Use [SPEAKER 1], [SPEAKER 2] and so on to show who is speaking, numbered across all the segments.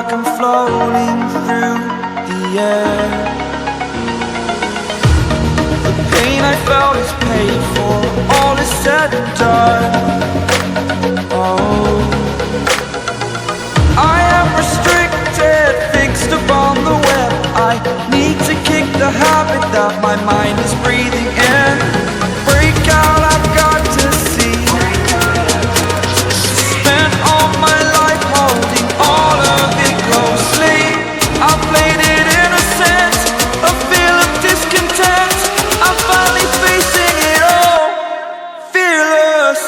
[SPEAKER 1] like I'm floating through the air. The pain I felt is paid for, all is said and done. Oh, I am restricted, fixed upon the web. I need to kick the habit that my mind is breathing in. Break out, I've got to see. Spent all my life holding all of it closely. I played it innocent, a feel of discontent. I'm finally facing it all, fearless.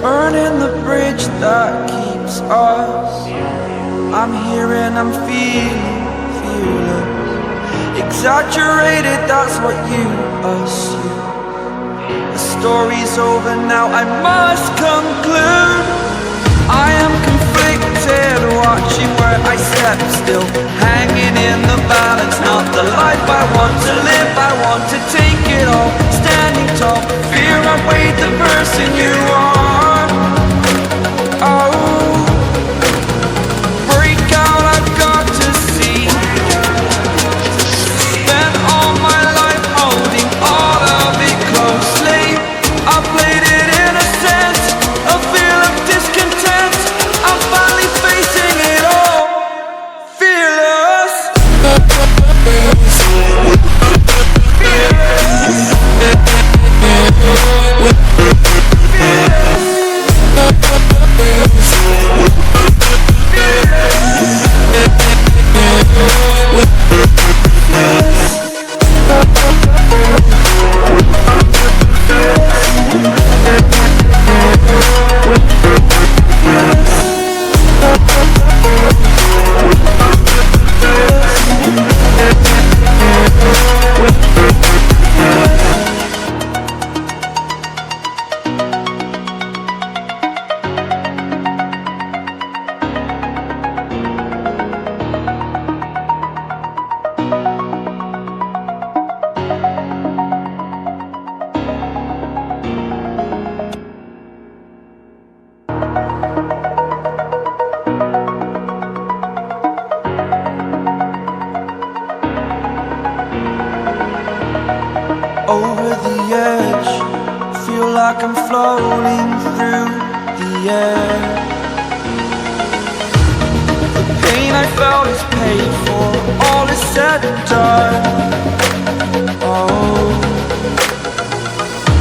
[SPEAKER 1] Burning the bridge that keeps us. I'm here and I'm feeling fearless. Exaggerated, that's what you assume. The story's over now, I must conclude. I am conflicted, watching where I step still, hanging in the balance. Not the life I want to live, I want to take it all. Standing tall, fear outweighed the person you are. Oh, break out, I've got to see. Spent all my life holding all of it closely. I played it innocent, a feel of discontent. I'm finally facing it all, fearless. Over the edge, feel like I'm floating through the air. The pain I felt is paid for, all is said and done. Oh,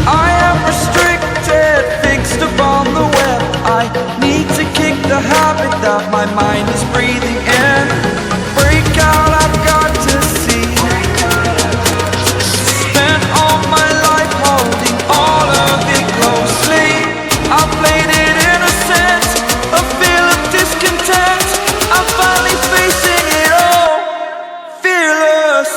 [SPEAKER 1] I am restricted, fixed upon the web. I need to kick the habit that my mind is breathing in. Break out, I've got to see. Spent all my life holding all of it closely. I played it innocent, a feel of discontent. I'm finally facing it all, fearless.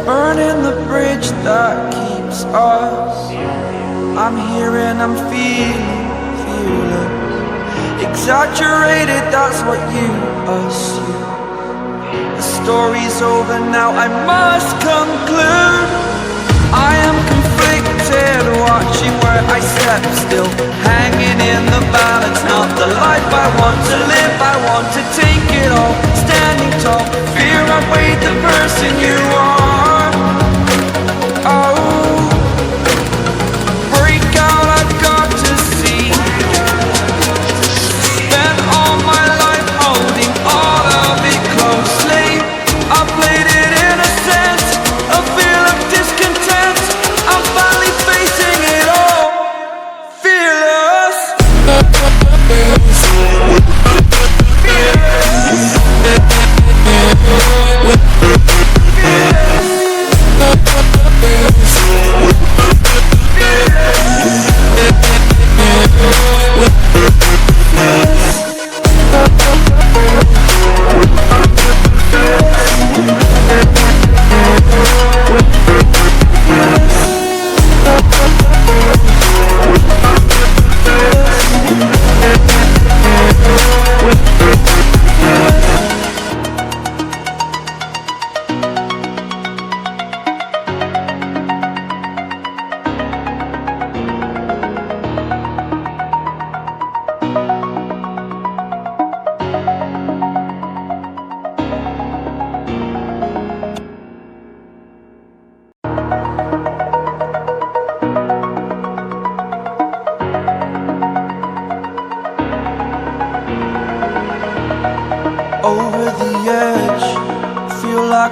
[SPEAKER 1] Burning the bridge that keeps us. I'm here and I'm feeling fearless. Exaggerated, that's what you assume. The story's over now, I must conclude. I am conflicted, watching where I step still, hanging in the balance. Not the life I want to live, I want to take it all. Standing tall, fear outweighed the person you are.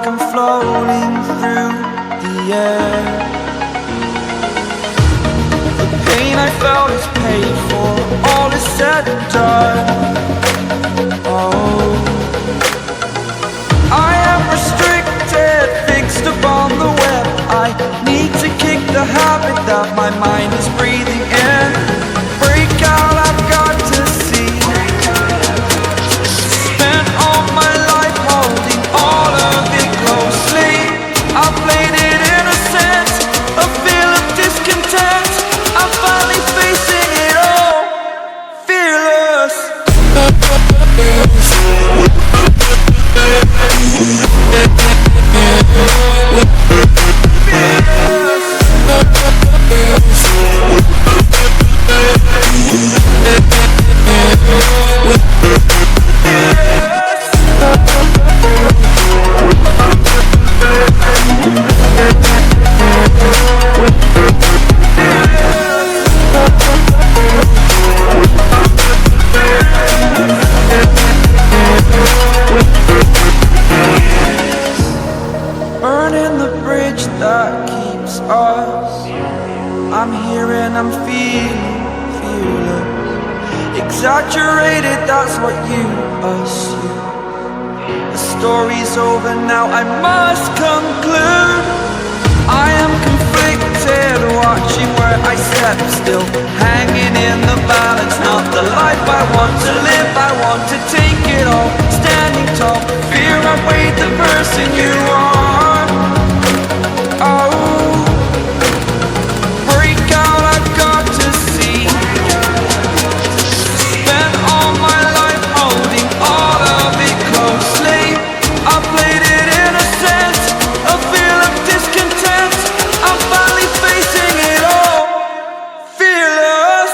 [SPEAKER 1] I'm floating through the air. The pain I felt is paid for, all is said and done. Oh, I am restricted, fixed upon the web. I need to kick the habit that my mind is breathing in. Break out, I've got to see. Spent all my life holding all of it closely. I played it innocent, a feel of discontent. I'm finally facing it all, fearless. Burning the bridge that keeps us. I'm here and I'm feeling fearless. Exaggerated, that's what you assume. The story's over now, I must conclude. I am conflicted, watching where I step still, hanging in the balance. Not the life I want to live, I want to take it all. Standing tall, fear I weighed the person you are. Oh, break out, I've got to see. Spent all my life holding all of it closely. I played it innocent, a feel of discontent. I'm finally facing it all, fearless.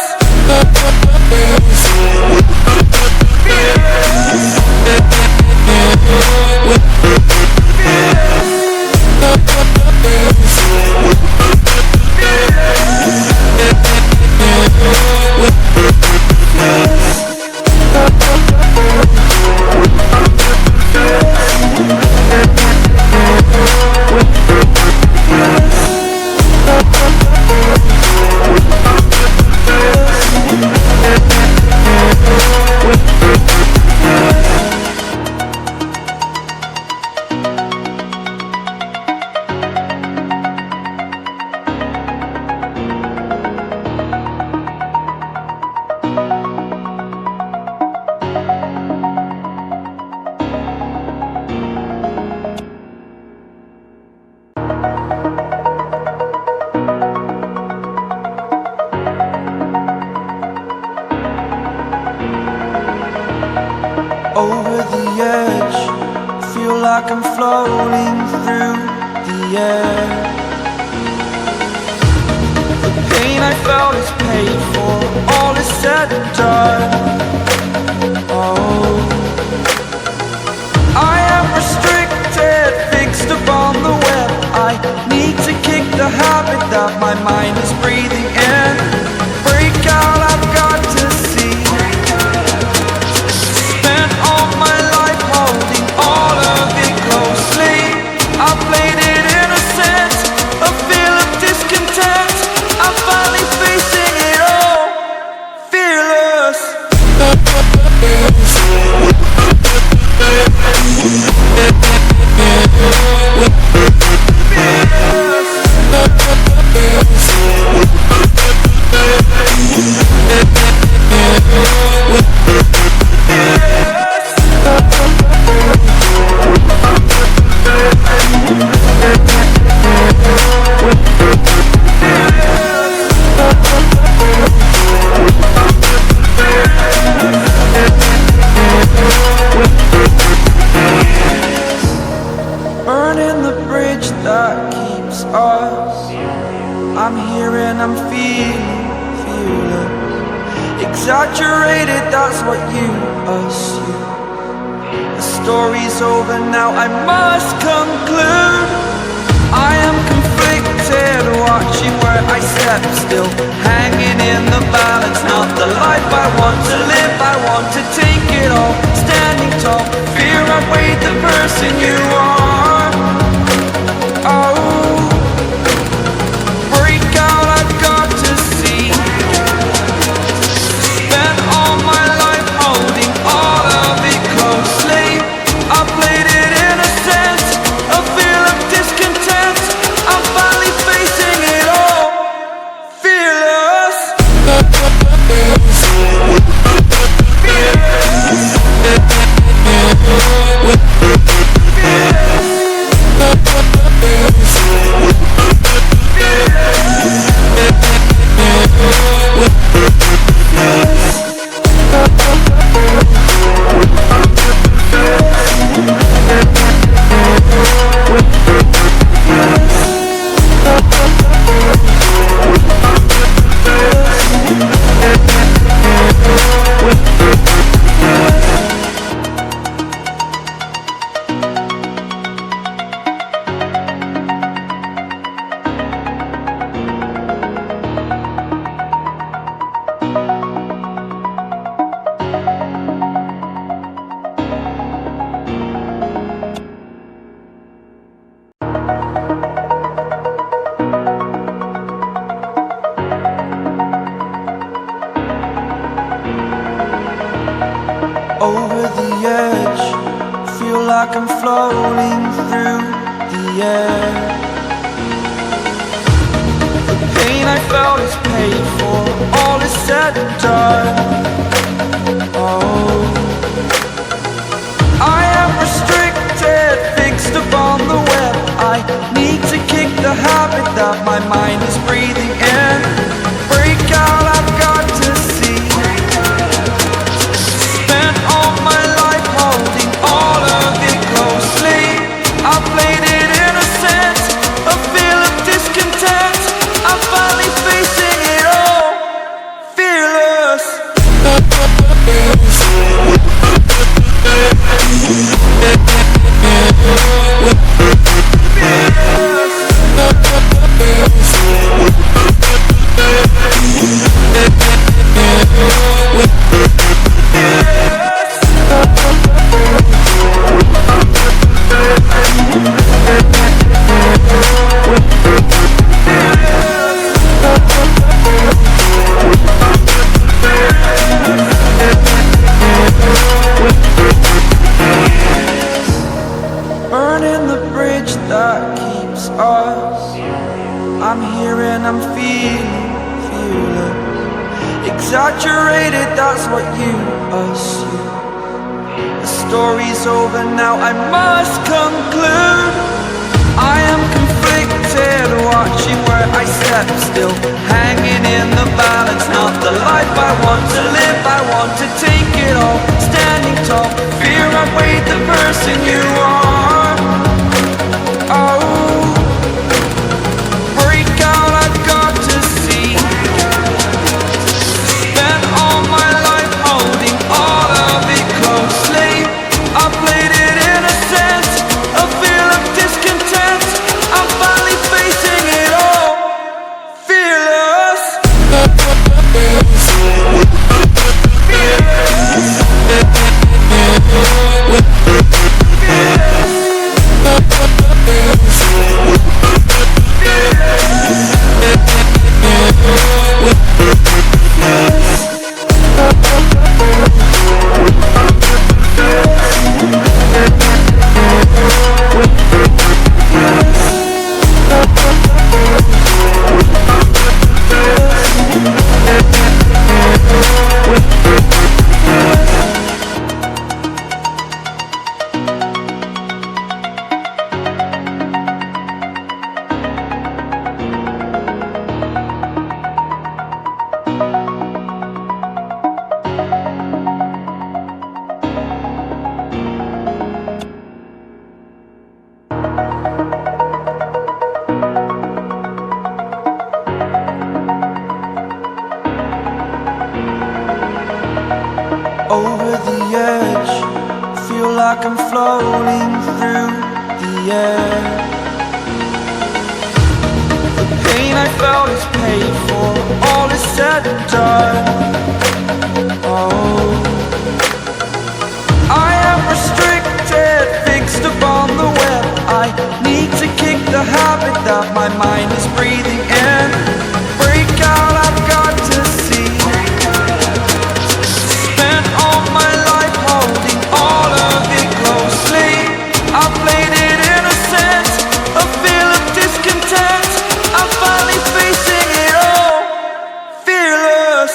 [SPEAKER 1] Over the edge, feel like I'm floating through the air. The pain I felt is paid for, all is said and done. Oh, I am restricted, fixed upon the web. I need to kick the habit that my mind is breathing in. Break out, I've got to see. Spent all my life holding all of it closely. I played it innocent, a feel of discontent. I'm finally facing it all, fearless. Burning the bridge that keeps us. I'm here and I'm feeling fearless. Exaggerated, that's what you assume. The story's over now, I must conclude. I am conflicted, watching where I step still, hanging in the balance. Not the life I want to live, I want to take it all. Standing tall, fear I weighed the person you are. like I'm floating through the air. The pain I felt is paid for, all is said and done. Oh, I am restricted, fixed upon the web. I need to kick the habit that my mind is breathing in. Break out, I've got to see. Spent all my life holding all of it closely. I played it innocent, a feel of discontent. I'm finally facing it all, fearless. Burning the bridge that keeps us. I'm here and I'm feeling fearless. Exaggerated, that's what you assume. The story's over now, I must conclude. I am conflicted, watching where I step still, hanging in the balance. Not the life I want to live, I want to take it all. Standing tall, fear outweighed the person you are. Oh, break out, I've got to see. Spent all my life holding all of it closely. I played it innocent, a feel of discontent. I'm finally facing it all, fearless. Over the edge, feel like I'm floating through the air. The pain I felt is paid for, all is said and done. Oh, I am restricted, fixed upon the web. I need to kick the habit that my mind is breathing in. Break out, I've got to see. Spent all my life holding all of it closely. I played it innocent, a feel of discontent. I'm finally facing it all, fearless.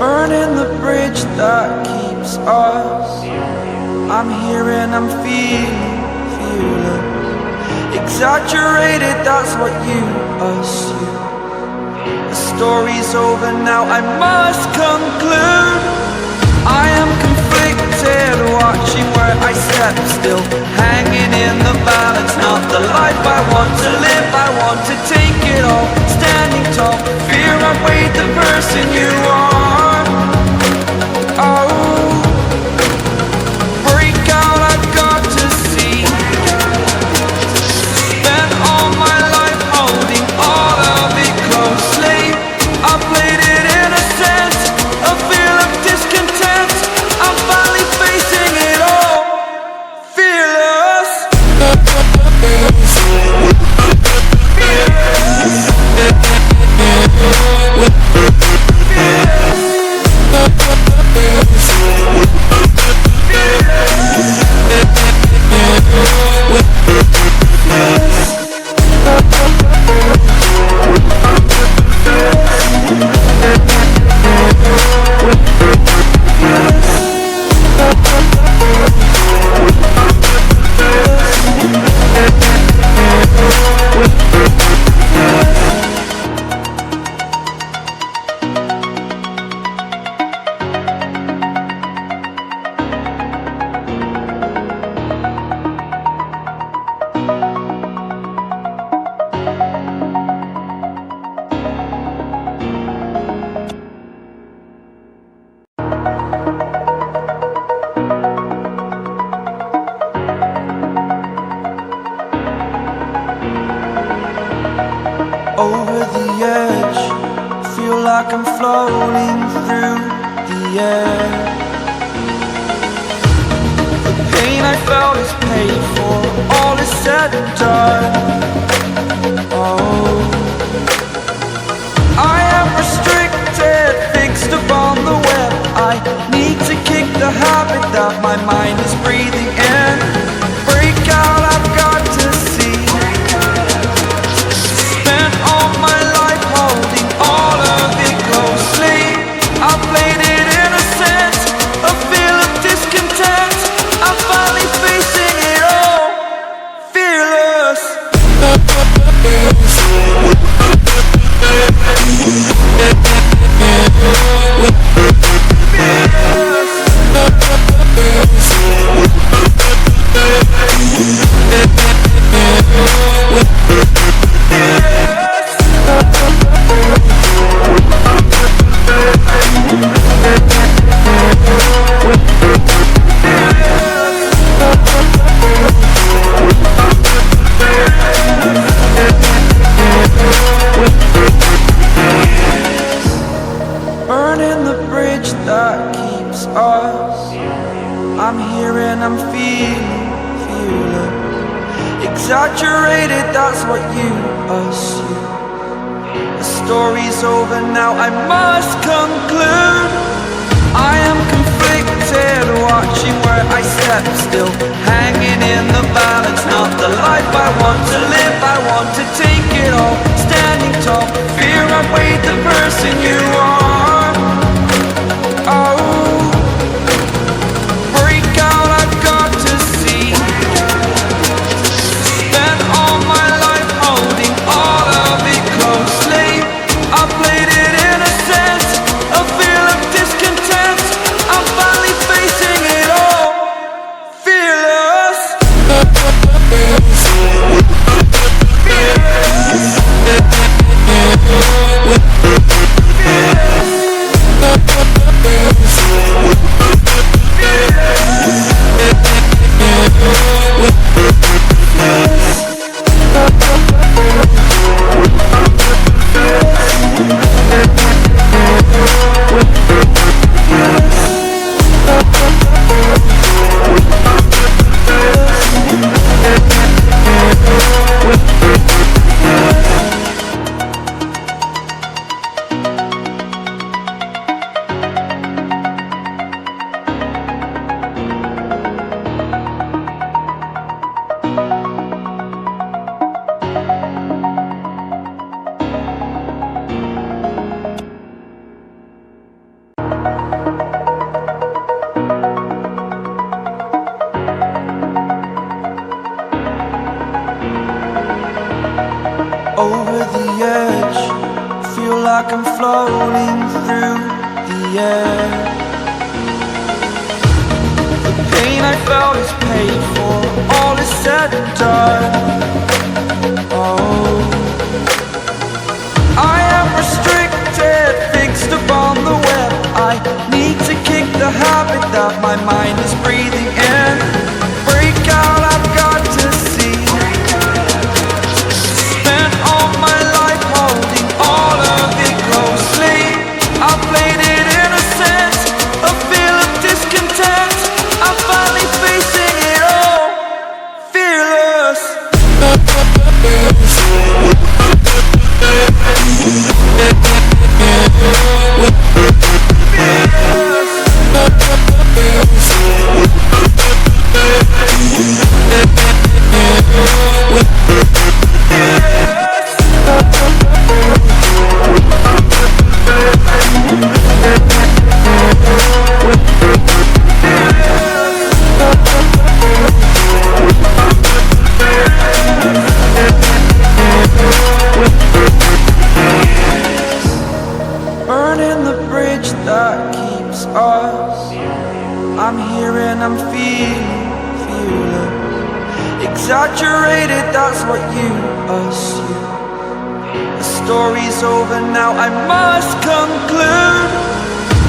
[SPEAKER 1] Burning the bridge that keeps us. I'm here and I'm feeling fearless. Exaggerated, that's what you assume. The story's over now, I must conclude. I am conflicted, watching where I step still, hanging in the balance. Not the life I want to live, I want to take it all. Standing tall, fear outweighed the person you are. over the edge, feel like I'm floating through the air. The pain I felt is paid for, all is said and done. Oh, I am restricted, fixed upon the web. I need to kick the habit that my mind is breathing in. Break out, I've got to see. Spent all my life holding all of it closely. I played it innocent, a feel of discontent. I'm finally facing it all, fearless. Burning the bridge that keeps us. I'm here and I'm feeling fearless. Exaggerated, that's what you assume. The story's over now, I must conclude. I am conflicted, watching where I step still, hanging in the balance. Not the life I want to live, I want to take it all. Standing tall, fear I weighed the person you are. Oh, break out, I've got to see. Spent all my life holding all of it closely. I played it innocent, a feel of discontent. I'm finally facing it all, fearless. Over the edge, feel like I'm floating through the air. The pain I felt is paid for, all is said and done. Oh, I am restricted, fixed upon the web. I need to kick the habit that my mind is breathing in. Break out, I've got to see. Spent all my life holding all of it closely. I played it innocent, a feel of discontent. I'm finally facing it all, fearless. Burning the bridge that keeps us. I'm here and I'm feeling fearless. Exaggerated, that's what you assume. The story's over now, I must conclude.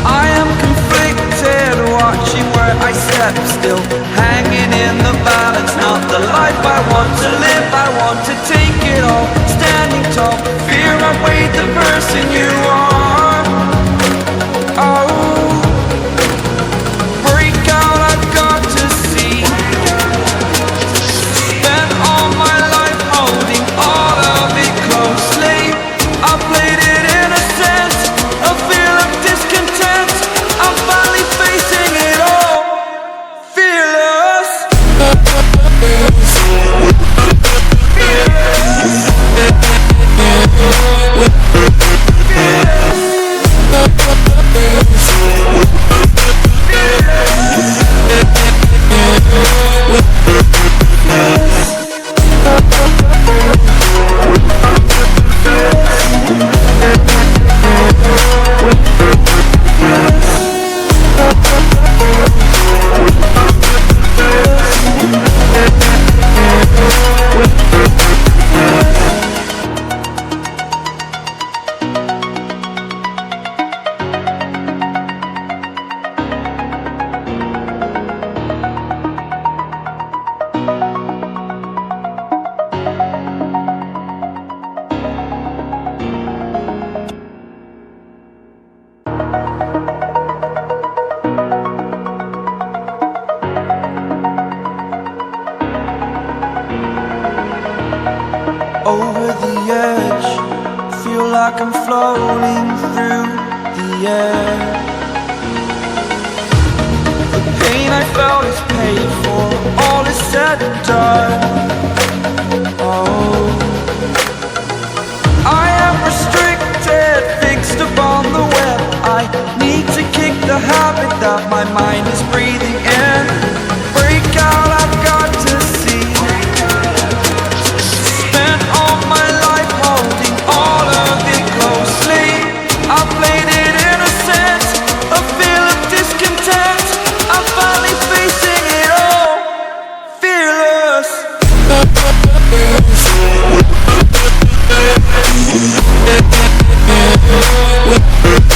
[SPEAKER 1] I am conflicted, watching where I step still, hanging in the balance. Not the life I want to live, I want to take it all. Standing tall, fear I over the edge. Feel like I'm floating through the air. The pain I felt is paid for, all is said and done. Oh, I am restricted, fixed upon the web. I need to kick the habit that my mind is breathing